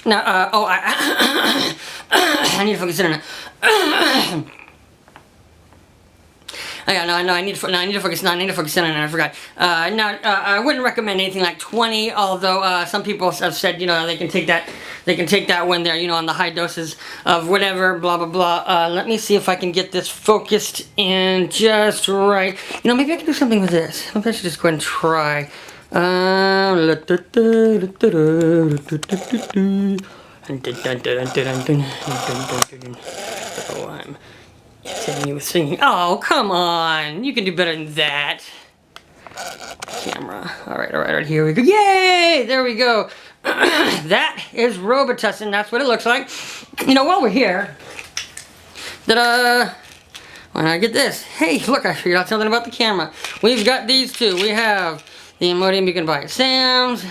Now, I need to focus in on it. I need to focus in on it, I forgot. I wouldn't recommend anything like 20, although some people have said, they can take that when they're, on the high doses of whatever, blah, blah, blah. Let me see if I can get this focused in just right. Maybe I can do something with this. Maybe I should just go ahead and try. Oh, I'm saying you were singing. Oh, come on. You can do better than that. Camera. Alright, here we go. Yay! There we go. That is Robitussin. That's what it looks like. While we're here, why not get this? Hey, look, I figured out something about the camera. We've got these two. We have the Imodium you can buy at Sam's,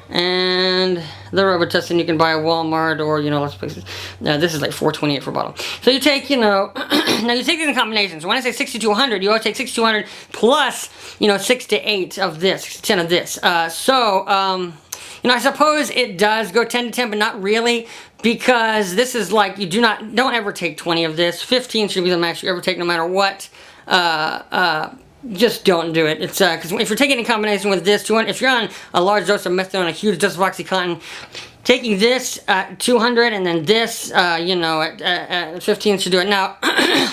and the Robitussin you can buy at Walmart, or, lots of places. This is like $4.28 for a bottle. So you take, now you take these in combinations. When I say 60 to 100, you always take 60 to 100 plus, 6 to 8 of this, 6 to 10 of this. I suppose it does go 10 to 10, but not really, because this is like, don't ever take 20 of this. 15 should be the max you ever take no matter what. Just don't do it. It's because if you're taking it in combination with this, if you're on a large dose of methadone, a huge dose of OxyContin, taking this at 200 and then this, at 15 should do it. Now,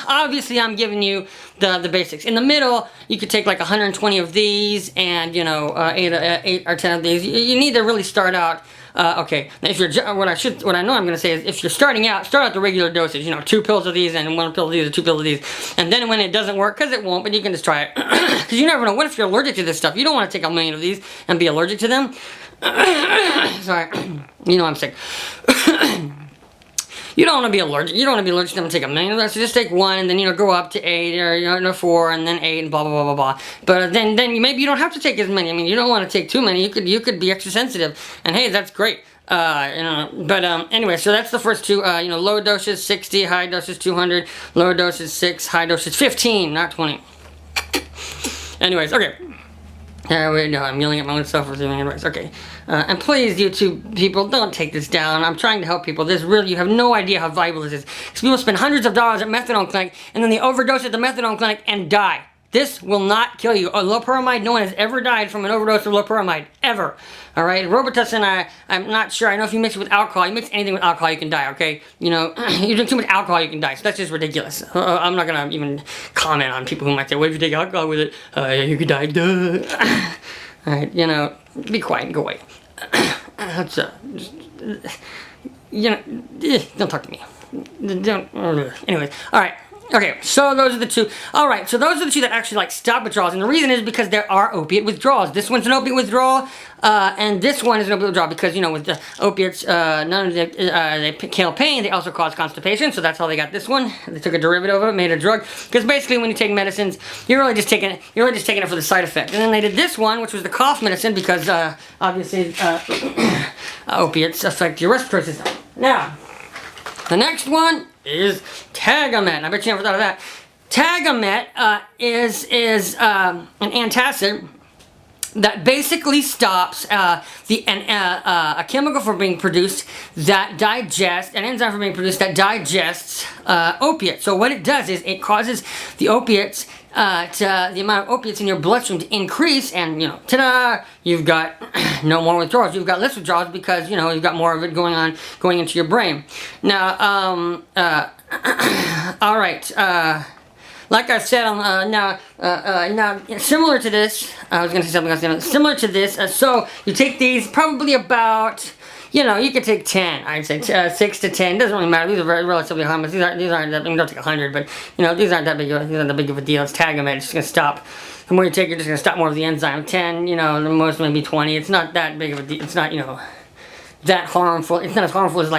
obviously, I'm giving you the basics. In the middle, you could take like 120 of these and 8 or 10 of these. You need to really start out. Okay, if you're, what I know I'm going to say is, if you're starting out, start out the regular dosage, 2 pills of these and 1 pill of these or 2 pills of these, and then when it doesn't work, because it won't, but you can just try it, because you never know, what if you're allergic to this stuff? You don't want to take a million of these and be allergic to them. Sorry, I'm sick. You don't want to be allergic. You don't want to be allergic to them and take a million of that. So just take 1 and then go up to 8 or 4 and then 8 and blah blah blah blah blah. But then maybe you don't have to take as many. I mean, you don't want to take too many. You could be extra sensitive, and hey, that's great. Anyway, so that's the first two. Low doses 60, high doses 200. Low doses 6, high doses 15, not 20. Anyways, okay. Wait, no, I'm yelling at my own self for doing advice. Okay. And please, YouTube people, don't take this down. I'm trying to help people. You have no idea how valuable this is. Because people spend hundreds of dollars at methadone clinic, and then they overdose at the methadone clinic and die. This will not kill you. Loperamide, no one has ever died from an overdose of loperamide. Ever. Alright? Robitussin, I'm not sure. I know if you mix it with alcohol, you mix anything with alcohol, you can die, okay? You drink too much alcohol, you can die. So that's just ridiculous. I'm not going to even comment on people who might say, well, if you take alcohol with it, you could die. Duh. Alright, be quiet and go away. Don't talk to me. Anyways, alright. Okay, so those are the two. Alright, so those are the two that actually stop withdrawals. And the reason is because there are opiate withdrawals. This one's an opiate withdrawal, and this one is an opiate withdrawal because, with the opiates, none of they kill pain, they also cause constipation, so that's how they got this one. They took a derivative of it, made a drug. Because basically when you take medicines, you're really just taking it for the side effect. And then they did this one, which was the cough medicine, because obviously opiates affect your respiratory system. Now, the next one is Tagamet. I bet you never thought of that. Tagamet is an antacid that basically stops a chemical from being produced that digests, an enzyme from being produced that digests opiates. So what it does is it causes the opiates, the amount of opiates in your bloodstream to increase, and ta-da, you've got no more withdrawals. You've got less withdrawals because you've got more of it going into your brain. Now, all right. Like I said, now similar to this, I was going to say something else. Similar to this, so you take these probably about, you could take 10. I'd say 6 to 10. Doesn't really matter. These are very relatively harmless. These aren't that. Don't take 100, but these aren't that big. These aren't that big of a deal. It's Tagamet. It's just going to stop. The more you take, you're just going to stop more of the enzyme. 10, the most maybe 20. It's not that big of a deal. It's not that harmful. It's not as harmful as the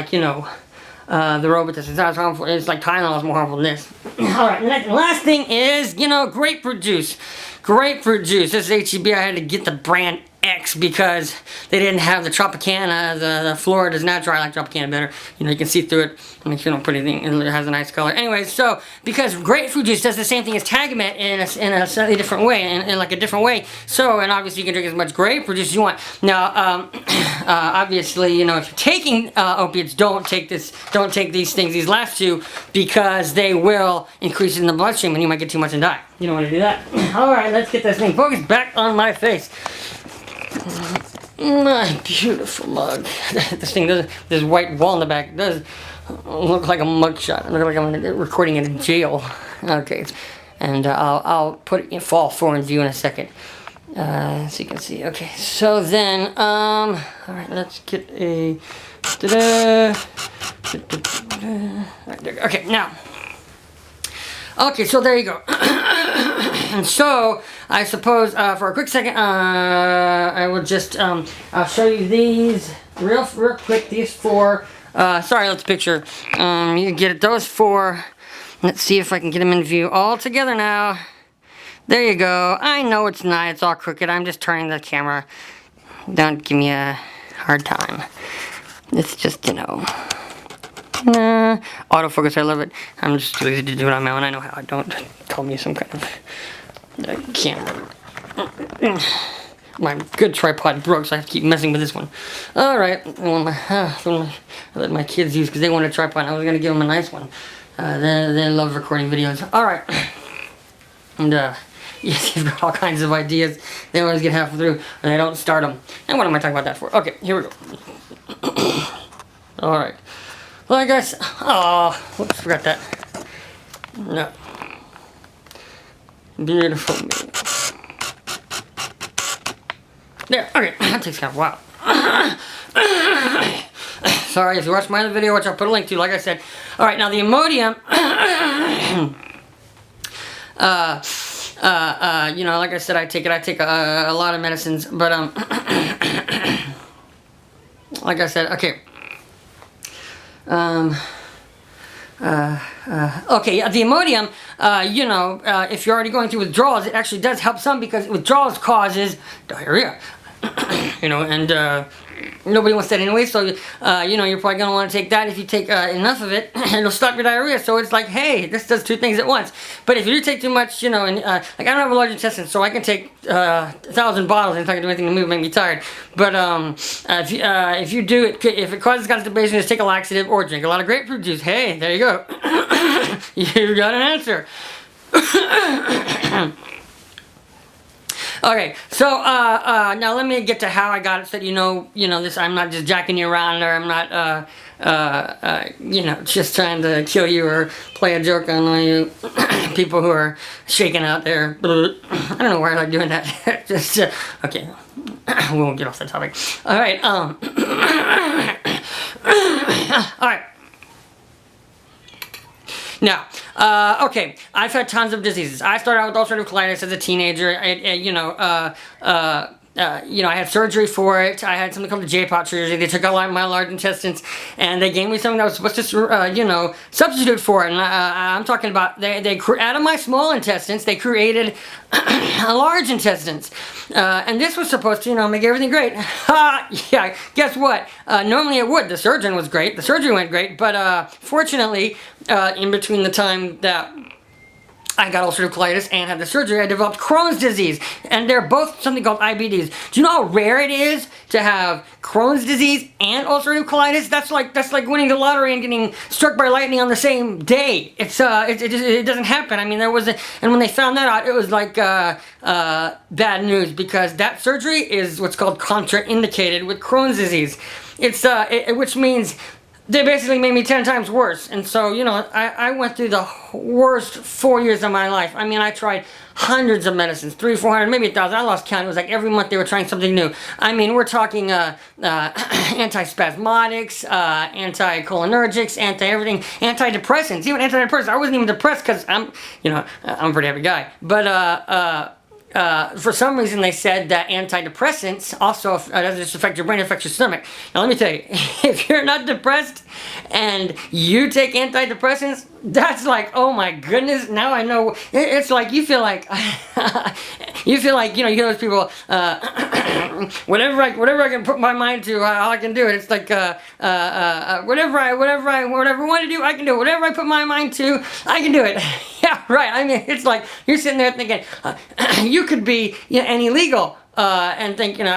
Robitussin. It's not as harmful. It's like Tylenol is more harmful than this. Alright, the last thing is, grapefruit juice. Grapefruit juice. This is HEB. I had to get the brand X because they didn't have the Tropicana. The floor does not dry like Tropicana better. You know, you can see through it. I mean, you don't put anything, it has a nice color. Anyway, so because grapefruit juice does the same thing as Tagamet in a slightly different way, in like a different way. So, and obviously you can drink as much grapefruit juice as you want. Now, obviously, you know, if you're taking opiates, don't take these things, these last two, because they will increase in the bloodstream and you might get too much and die. You don't want to do that. All right, let's get this thing focused back on my face. My beautiful mug. This thing does, this white wall in the back does look like a mugshot. I look like I'm recording it in jail. Okay, and I'll put it in fall 4 in view in a second, so you can see. Okay, so then all right, let's get a right there. Okay, now. Okay, so there you go. And so, I suppose, for a quick second, I will just, I'll show you these real quick, these 4, sorry, let's picture, you can get those 4, let's see if I can get them in view all together now. There you go. I know it's not, it's all crooked, I'm just turning the camera. Don't give me a hard time. It's just, you know. Autofocus, I love it. I'm just too lazy to do it on my own. I know how. Don't call me some kind of camera. My good tripod broke, so I have to keep messing with this one. Alright, I let my kids use because they want a tripod. I was going to give them a nice one. They love recording videos. Alright. And, yes, you've got all kinds of ideas. They always get halfway through, and they don't start them. And what am I talking about that for? Okay, here we go. Alright. Well, I guess, oh, whoops, forgot that. No. Beautiful me. There, okay, that takes kind of a while. Sorry, if you watched my other video, which I'll put a link to, like I said. Alright, now the Imodium, you know, like I said, I take a lot of medicines, but, like I said, okay. Okay, yeah, the Imodium, you know, if you're already going through withdrawals, it actually does help some because withdrawals causes diarrhea. You know, and nobody wants that anyway, so, you know, you're probably going to want to take that. If you take enough of it, it'll stop your diarrhea. So it's like, hey, this does 2 things at once. But if you do take too much, you know, and like I don't have a large intestine, so I can take 1,000 bottles and it's not going to do anything to move, make me tired. But if you do it, if it causes constipation, just take a laxative or drink a lot of grapefruit juice. Hey, there you go. You got an answer. Okay, so now let me get to how I got it, so you know this. I'm not just jacking you around, or I'm not you know, just trying to kill you or play a joke on all you people who are shaking out there. I don't know why I like doing that. Just okay, we won't get off the topic. All right, all right. Now, okay, I've had tons of diseases. I started out with ulcerative colitis as a teenager. You know, I had surgery for it. I had something called the J-pot surgery. They took out my large intestines, and they gave me something that was supposed to, you know, substitute for it. And I'm talking about, out of my small intestines, they created large intestines. And this was supposed to, you know, make everything great. Yeah, guess what? Normally it would. The surgeon was great. The surgery went great. But fortunately, in between the time that I got ulcerative colitis and had the surgery, I developed Crohn's disease, and they're both something called IBDs. Do you know how rare it is to have Crohn's disease and ulcerative colitis? That's like winning the lottery and getting struck by lightning on the same day. It doesn't happen. I mean, and when they found that out, it was like bad news, because that surgery is what's called contraindicated with Crohn's disease. Which means they basically made me 10 times worse. And so, you know, I went through the worst 4 years of my life. I mean, I tried hundreds of medicines, 300, 400, maybe 1,000. I lost count. It was like every month they were trying something new. I mean, we're talking antispasmodics, anticholinergics, anti-everything, antidepressants, even antidepressants. I wasn't even depressed because I'm a pretty happy guy. But, for some reason they said that antidepressants also doesn't just affect your brain, it affects your stomach. Now let me tell you, if you're not depressed and you take antidepressants, That's like, oh my goodness, now I know. It's like you feel like, you feel like, you know, you hear those people, whatever I can put my mind to, I can do it. It's like, whatever I want to do, I can do it. Whatever I put my mind to, I can do it. Yeah, right. I mean, it's like, you're sitting there thinking, you could be, you know, an illegal. And think, you know,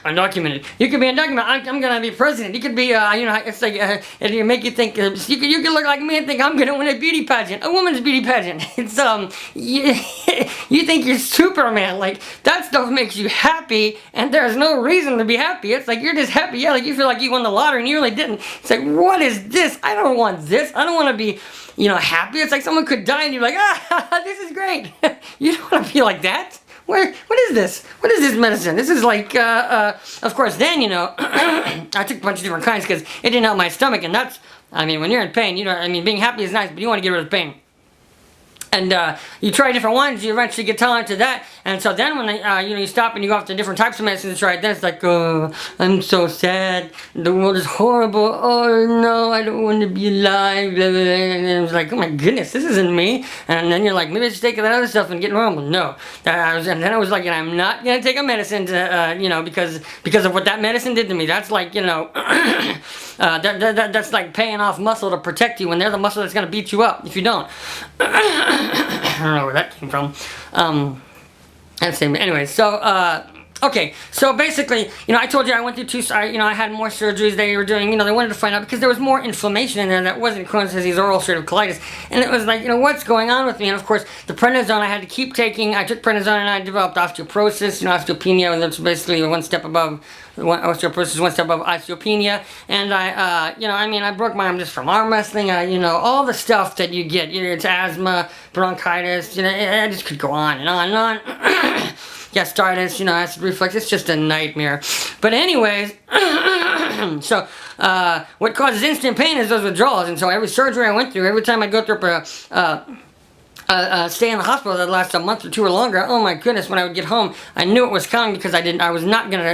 undocumented. You could be undocumented. I'm gonna be president. You could be, you know, it's like, it make you think. You could look like me and think I'm gonna win a beauty pageant, a woman's beauty pageant. It's you think you're Superman. Like that stuff makes you happy, and there's no reason to be happy. It's like you're just happy. Yeah, like you feel like you won the lottery and you really didn't. It's like, what is this? I don't want this. I don't want to be, you know, happy. It's like someone could die and you're like, this is great. You don't want to feel like that. What is this? What is this medicine? This is like, of course, then, you know, I took a bunch of different kinds because it didn't help my stomach, and that's, I mean, when you're in pain, you know, I mean, being happy is nice, but you want to get rid of pain. And you try different ones, you eventually get tolerant to that. And so then when you know, you stop and you go off to different types of medicines to try it, then it's like, oh, I'm so sad. The world is horrible. Oh no, I don't want to be alive. Blah, blah, blah. And it was like, oh my goodness, this isn't me. And then you're like, maybe I should take that other stuff and get normal. No. And then I was like, I'm not gonna take a medicine to, you know, because of what that medicine did to me. That's like, you know, that's like paying off muscle to protect you when they're the muscle that's gonna beat you up if you don't. I don't know where that came from. Anyway, so, okay, so basically, you know, I told you I went through you know, I had more surgeries they were doing, you know, they wanted to find out because there was more inflammation in there that wasn't Crohn's disease or ulcerative colitis, and it was like, you know, what's going on with me? And of course, the prednisone I had to keep taking. I took prednisone and I developed osteoporosis, you know, osteopenia, and that's basically one step above, osteoporosis, one step above osteopenia, and I, you know, I mean, I broke my arm just from arm wrestling, you know, all the stuff that you get, you know, it's asthma, bronchitis, you know, I just could go on and on and on. Gastritis, you know, acid reflux, it's just a nightmare. But anyways, so, what causes instant pain is those withdrawals, and so every surgery I went through, every time I go through stay in the hospital that lasted a month or two or longer, oh my goodness, when I would get home, I knew it was coming because I was not gonna,